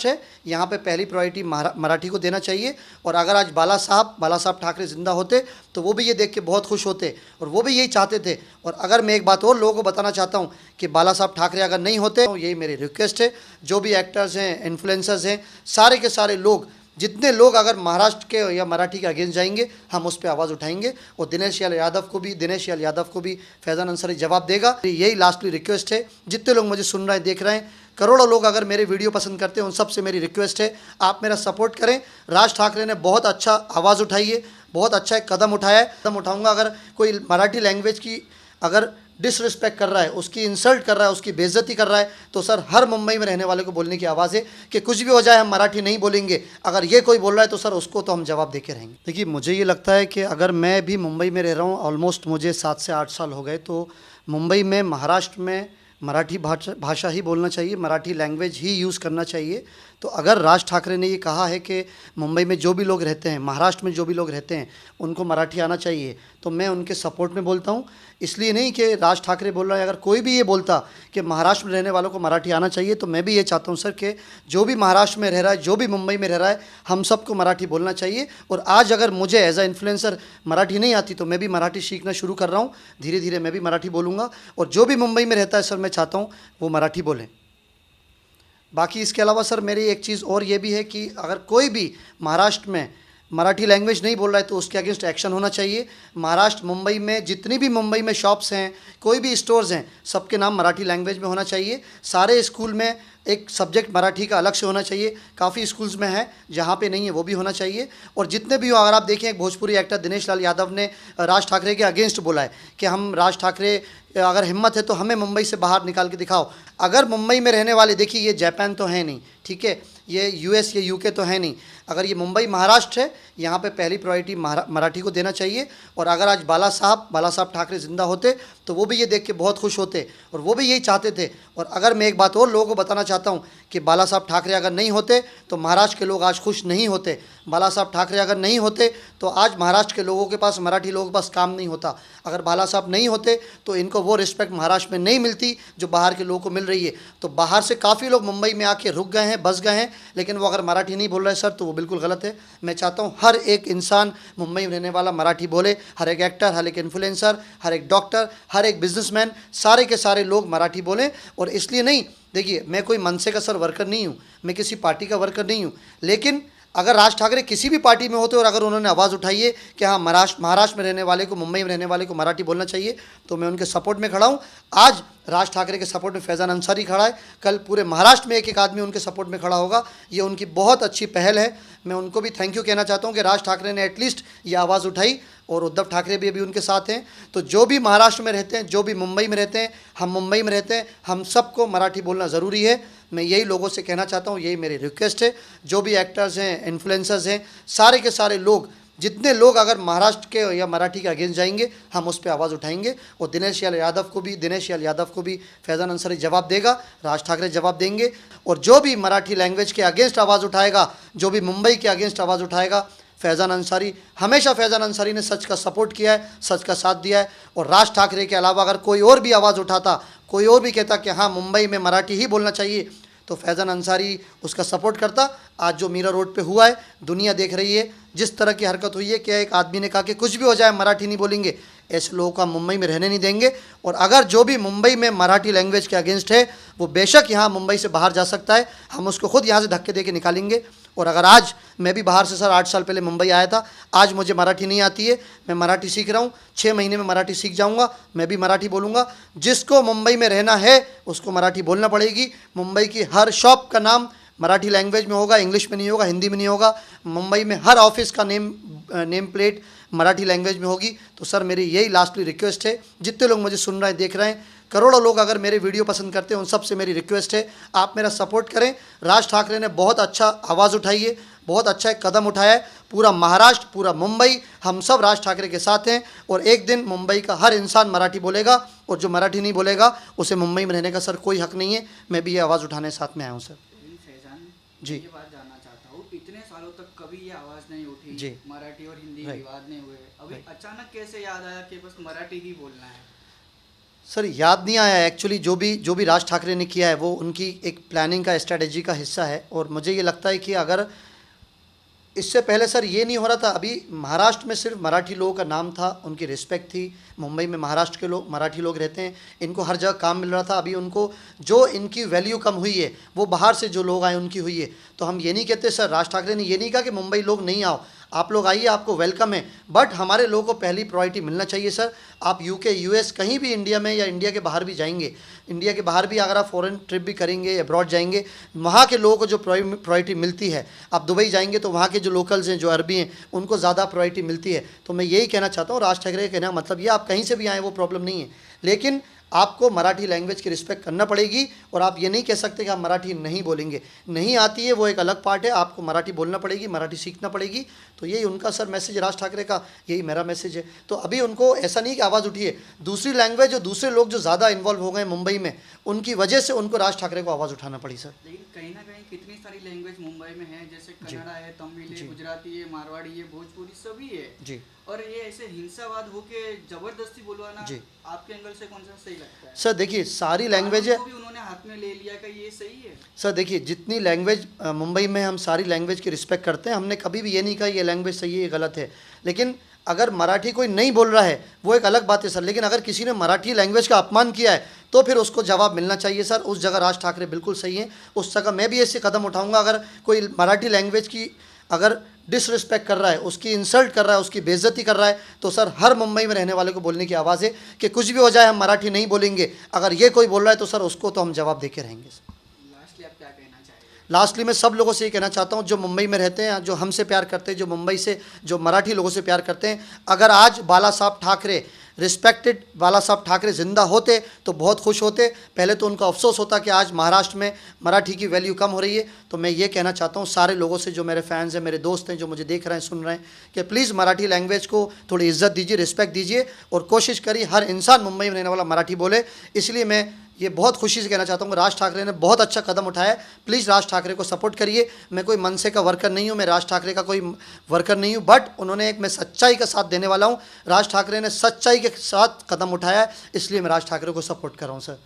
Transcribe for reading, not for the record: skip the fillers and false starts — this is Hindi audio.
महाराष्ट्र है, यहाँ पे पहली प्रायोरिटी मराठी को देना चाहिए। और अगर आज बाला साहब ठाकरे ज़िंदा होते तो वो भी ये देख के बहुत खुश होते और वो भी यही चाहते थे। और अगर मैं एक बात और लोगों को बताना चाहता हूँ कि बाला साहब ठाकरे अगर नहीं होते, तो यही मेरी रिक्वेस्ट है, जो भी एक्टर्स हैं, इन्फ्लुएंसर्स हैं, सारे के सारे लोग, जितने लोग अगर महाराष्ट्र के या मराठी के अगेंस्ट जाएंगे, हम उस पर आवाज़ उठाएंगे। और दिनेश यादव को भी फैज़ान अंसारी जवाब देगा। यही लास्टली रिक्वेस्ट है, जितने लोग मुझे सुन रहे हैं, देख रहे हैं, करोड़ों लोग अगर मेरे वीडियो पसंद करते हैं, उन सबसे मेरी रिक्वेस्ट है, आप मेरा सपोर्ट करें। राज ठाकरे ने बहुत अच्छा आवाज़ उठाई है, बहुत अच्छा एक कदम उठाया है। कदम उठाऊंगा, अगर कोई मराठी लैंग्वेज की अगर डिसरिस्पेक्ट कर रहा है, उसकी इंसल्ट कर रहा है, उसकी बेइज्जती कर रहा है, तो सर हर मुंबई में रहने वाले को बोलने की आवाज़ है कि कुछ भी हो जाए हम मराठी नहीं बोलेंगे। अगर ये कोई बोल रहा है तो सर उसको तो हम जवाब देके रहेंगे। देखिए, मुझे ये लगता है कि अगर मैं भी मुंबई में रह रहा हूँ, ऑलमोस्ट मुझे 7 से 8 साल हो गए, तो मुंबई में, महाराष्ट्र में मराठी भाषा ही बोलना चाहिए, मराठी लैंग्वेज ही यूज़ करना चाहिए। तो अगर राज ठाकरे ने ये कहा है कि मुंबई में जो भी लोग रहते हैं, महाराष्ट्र में जो भी लोग रहते हैं, उनको मराठी आना चाहिए, तो मैं उनके सपोर्ट में बोलता हूँ। इसलिए नहीं कि राज ठाकरे बोल रहा है, अगर कोई भी ये बोलता कि महाराष्ट्र में रहने वालों को मराठी आना चाहिए, तो मैं भी ये चाहता हूँ सर कि जो भी महाराष्ट्र में रह रहा है, जो भी मुंबई में रह रहा है, हम सबको मराठी बोलना चाहिए। और आज अगर मुझे एज अ इन्फ्लुएंसर मराठी नहीं आती, तो मैं भी मराठी सीखना शुरू कर रहा हूँ, धीरे धीरे मैं भी मराठी बोलूँगा। और जो भी मुंबई में रहता है सर, मैं चाहता हूँ वो मराठी बोलें। बाकी इसके अलावा सर मेरी एक चीज़ और ये भी है कि अगर कोई भी महाराष्ट्र में मराठी लैंग्वेज नहीं बोल रहा है, तो उसके अगेंस्ट एक्शन होना चाहिए। महाराष्ट्र, मुंबई में जितनी भी मुंबई में शॉप्स हैं, कोई भी स्टोर्स हैं, सबके नाम मराठी लैंग्वेज में होना चाहिए। सारे स्कूल में एक सब्जेक्ट मराठी का अलग से होना चाहिए। काफ़ी स्कूल्स में है, जहाँ पे नहीं है वो भी होना चाहिए। और जितने भी हो, अगर आप देखें, एक भोजपुरी एक्टर दिनेश लाल यादव ने राज ठाकरे के अगेंस्ट बोला है कि हम राज ठाकरे, अगर हिम्मत है तो हमें मुंबई से बाहर निकाल के दिखाओ। अगर मुंबई में रहने वाले, देखिए ये जापान तो है नहीं, ठीक है, ये यूएस, ये यूके तो है नहीं, अगर ये मुंबई महाराष्ट्र है, यहाँ पे पहली प्रायोरिटी मराठी को देना चाहिए। और अगर आज बाला साहब ठाकरे ज़िंदा होते तो वो भी ये देख के बहुत खुश होते और वो भी यही चाहते थे। और अगर मैं एक बात और लोगों को बताना चाहता हूँ कि बाला साहब ठाकरे अगर नहीं होते तो महाराष्ट्र के लोग आज खुश नहीं होते। बाला साहब ठाकरे अगर नहीं होते तो आज महाराष्ट्र के लोगों के पास, मराठी लोगों के पास काम नहीं होता। अगर बाला साहब नहीं होते तो इनको वो रिस्पेक्ट महाराष्ट्र में नहीं मिलती जो बाहर के लोगों को मिल रही है। तो बाहर से काफ़ी लोग मुंबई में आके रुक गए हैं, बस गए हैं, लेकिन वो अगर मराठी नहीं बोल रहे सर, तो वो बिल्कुल गलत है। मैं चाहता हूँ हर एक इंसान मुंबई में रहने वाला मराठी बोले, हर एक एक्टर, हर एक इन्फ्लुएंसर, हर एक डॉक्टर, हर एक बिजनेसमैन, सारे के सारे लोग मराठी बोलें। और इसलिए नहीं, देखिए मैं कोई मनसे का सर वर्कर नहीं हूँ, मैं किसी पार्टी का वर्कर नहीं हूँ, लेकिन अगर राज ठाकरे किसी भी पार्टी में होते और अगर उन्होंने आवाज़ उठाई है कि हाँ महाराष्ट्र में रहने वाले को, मुंबई में रहने वाले को मराठी बोलना चाहिए, तो मैं उनके सपोर्ट में खड़ा हूँ। आज राज ठाकरे के सपोर्ट में फैज़ान अंसारी खड़ा है, कल पूरे महाराष्ट्र में एक एक आदमी उनके सपोर्ट में खड़ा होगा। ये उनकी बहुत अच्छी पहल है। मैं उनको भी थैंक यू कहना चाहता हूँ कि राज ठाकरे ने एटलीस्ट ये आवाज़ उठाई और उद्धव ठाकरे भी अभी उनके साथ हैं। तो जो भी महाराष्ट्र में रहते हैं, जो भी मुंबई में रहते हैं, हम मुंबई में रहते हैं, हम सबको मराठी बोलना ज़रूरी है। मैं यही लोगों से कहना चाहता हूँ, यही मेरी रिक्वेस्ट है। जो भी एक्टर्स हैं, इन्फ्लुएंसर्स हैं, सारे के सारे लोग, जितने लोग अगर महाराष्ट्र के या मराठी के अगेंस्ट जाएंगे, हम उस पर आवाज़ उठाएंगे। और दिनेश यादव को भी फैज़ान अंसारी जवाब देगा, राज ठाकरे जवाब देंगे। और जो भी मराठी लैंग्वेज के अगेंस्ट आवाज़ उठाएगा, जो भी मुंबई के अगेंस्ट आवाज़ उठाएगा, फैज़ान अंसारी, हमेशा फैज़ान अंसारी ने सच का सपोर्ट किया है, सच का साथ दिया है। और राज ठाकरे के अलावा अगर कोई और भी आवाज़ उठाता, कोई और भी कहता कि हाँ मुंबई में मराठी ही बोलना चाहिए, तो फैज़ान अंसारी उसका सपोर्ट करता। आज जो मीरा रोड पे हुआ है, दुनिया देख रही है, जिस तरह की हरकत हुई है कि एक आदमी ने कहा कि कुछ भी हो जाए मराठी नहीं बोलेंगे, ऐसे लोगों को हम मुंबई में रहने नहीं देंगे। और अगर जो भी मुंबई में मराठी लैंग्वेज के अगेंस्ट है, वो बेशक यहाँ मुंबई से बाहर जा सकता है, हम उसको खुद यहाँ से धक्के दे के निकालेंगे। और अगर आज मैं भी बाहर से सर 8 साल पहले मुंबई आया था, आज मुझे मराठी नहीं आती है, मैं मराठी सीख रहा हूँ, 6 महीने में मराठी सीख जाऊँगा, मैं भी मराठी बोलूँगा। जिसको मुंबई में रहना है उसको मराठी बोलना पड़ेगी। मुंबई की हर शॉप का नाम मराठी लैंग्वेज में होगा, इंग्लिश में नहीं होगा, हिंदी में नहीं होगा। मुंबई में हर ऑफिस का नेम प्लेट मराठी लैंग्वेज में होगी। तो सर मेरी यही लास्टली रिक्वेस्ट है, जितने लोग मुझे सुन रहे हैं, देख रहे हैं, करोड़ों लोग अगर मेरे वीडियो पसंद करते हैं, उन सबसे मेरी रिक्वेस्ट है, आप मेरा सपोर्ट करें। राज ठाकरे ने बहुत अच्छा आवाज़ उठाई है, बहुत अच्छा एक कदम उठाया है। पूरा महाराष्ट्र, पूरा मुंबई, हम सब राज ठाकरे के साथ हैं। और एक दिन मुंबई का हर इंसान मराठी बोलेगा, और जो मराठी नहीं बोलेगा उसे मुंबई में रहने का सर कोई हक नहीं है। मैं भी ये आवाज़ उठाने साथ में आया हूँ सर। जी, ये बात जानना चाहता हूँ, इतने सालों तक कभी ये आवाज़ नहीं उठी जी, मराठी और हिंदी विवाद नहीं हुए, अभी अचानक कैसे याद आया कि बस मराठी ही बोलना है? सर याद नहीं आया एक्चुअली, जो भी राज ठाकरे ने किया है वो उनकी एक प्लानिंग का, स्ट्रेटेजी का हिस्सा है। और मुझे ये लगता है कि अगर इससे पहले सर ये नहीं हो रहा था, अभी महाराष्ट्र में सिर्फ मराठी लोगों का नाम था, उनकी रिस्पेक्ट थी। मुंबई में महाराष्ट्र के लोग, मराठी लोग रहते हैं, इनको हर जगह काम मिल रहा था। अभी उनको जो इनकी वैल्यू कम हुई है वो बाहर से जो लोग आए उनकी हुई है। तो हम ये नहीं कहते सर, राज ठाकरे ने ये नहीं कहा कि मुंबई लोग नहीं आओ, आप लोग आइए, आपको वेलकम है, बट हमारे लोगों को पहली प्रायोरिटी मिलना चाहिए सर। आप यूके, यूएस कहीं भी इंडिया में या इंडिया के बाहर भी जाएंगे, इंडिया के बाहर भी अगर आप फॉरेन ट्रिप भी करेंगे, अब्रॉड जाएंगे, वहाँ के लोगों को जो प्रायोरिटी मिलती है, आप दुबई जाएंगे तो वहाँ के जो लोकल्स हैं, जो अरबी हैं, उनको ज़्यादा प्रायोरिटी मिलती है। तो मैं यही कहना चाहता हूँ, राज ठाकरे का कहना मतलब ये, आप कहीं से भी आएँ वो प्रॉब्लम नहीं है, लेकिन आपको मराठी लैंग्वेज की रिस्पेक्ट करना पड़ेगी। और आप ये नहीं कह सकते कि आप मराठी नहीं बोलेंगे, नहीं आती है वो एक अलग पार्ट है, आपको मराठी बोलना पड़ेगी, मराठी सीखना पड़ेगी। तो यही उनका सर मैसेज, राज ठाकरे का यही मेरा मैसेज है। तो अभी उनको ऐसा नहीं कि आवाज़ उठी है, दूसरी लैंग्वेज और दूसरे लोग जो ज़्यादा इन्वॉल्व हो गए मुंबई में, उनकी वजह से उनको राज ठाकरे को आवाज़ उठाना पड़ी सर। लेकिन कहीं ना कहीं कितनी सारी लैंग्वेज मुंबई में है, जैसे कन्नड़ा है, तमिल है, गुजराती है, मारवाड़ी है, भोजपुरी सभी है जी। और ये ऐसे हिंसावाद होके जबरदस्ती बोलवाना जी। आपके एंगल से कौन सा सही लगता है? सर देखिए, सारी लैंग्वेज है को भी उन्होंने हाथ में ले लिया, का ये सही है? सर देखिए, जितनी लैंग्वेज मुंबई में, हम सारी लैंग्वेज की रिस्पेक्ट करते हैं, हमने कभी भी ये नहीं कहा ये लैंग्वेज सही है, ये गलत है। लेकिन अगर मराठी कोई नहीं बोल रहा है वो एक अलग बात है सर, लेकिन अगर किसी ने मराठी लैंग्वेज का अपमान किया है तो फिर उसको जवाब मिलना चाहिए सर। उस जगह राज ठाकरे बिल्कुल सही हैं, उस जगह मैं भी ऐसे कदम उठाऊंगा। अगर कोई मराठी लैंग्वेज की अगर डिसरिस्पेक्ट कर रहा है, उसकी इंसल्ट कर रहा है, उसकी बेइज्जती कर रहा है, तो सर हर मुंबई में रहने वाले को बोलने की आवाज़ है कि कुछ भी हो जाए हम मराठी नहीं बोलेंगे। अगर ये कोई बोल रहा है तो सर उसको तो हम जवाब दे के रहेंगे सर। लास्टली आप क्या कहना चाहेंगे? लास्टली मैं सब लोगों से ये कहना चाहता हूँ जो मुंबई में रहते हैं, जो हमसे प्यार करते हैं, जो मुंबई से, जो मराठी लोगों से प्यार करते हैं, अगर आज बाला साहब ठाकरे, रिस्पेक्टेड बाला साहब ठाकरे ज़िंदा होते तो बहुत खुश होते। पहले तो उनको अफसोस होता कि आज महाराष्ट्र में मराठी की वैल्यू कम हो रही है। तो मैं ये कहना चाहता हूँ सारे लोगों से, जो मेरे फैंस हैं, मेरे दोस्त हैं, जो मुझे देख रहे हैं, सुन रहे हैं, कि प्लीज़ मराठी लैंग्वेज को थोड़ी इज्जत दीजिए, रिस्पेक्ट दीजिए और कोशिश करिए हर इंसान मुंबई में रहने वाला मराठी बोले। इसलिए मैं ये बहुत खुशी से कहना चाहता हूँ राज ठाकरे ने बहुत अच्छा कदम उठाया है। प्लीज़ राज ठाकरे को सपोर्ट करिए। मैं कोई मनसे का वर्कर नहीं हूँ, मैं राज ठाकरे का कोई वर्कर नहीं हूँ, बट उन्होंने एक, मैं सच्चाई का साथ देने वाला हूँ। राज ठाकरे ने सच्चाई के साथ कदम उठाया है, इसलिए मैं राज ठाकरे को सपोर्ट कर रहा हूँ सर।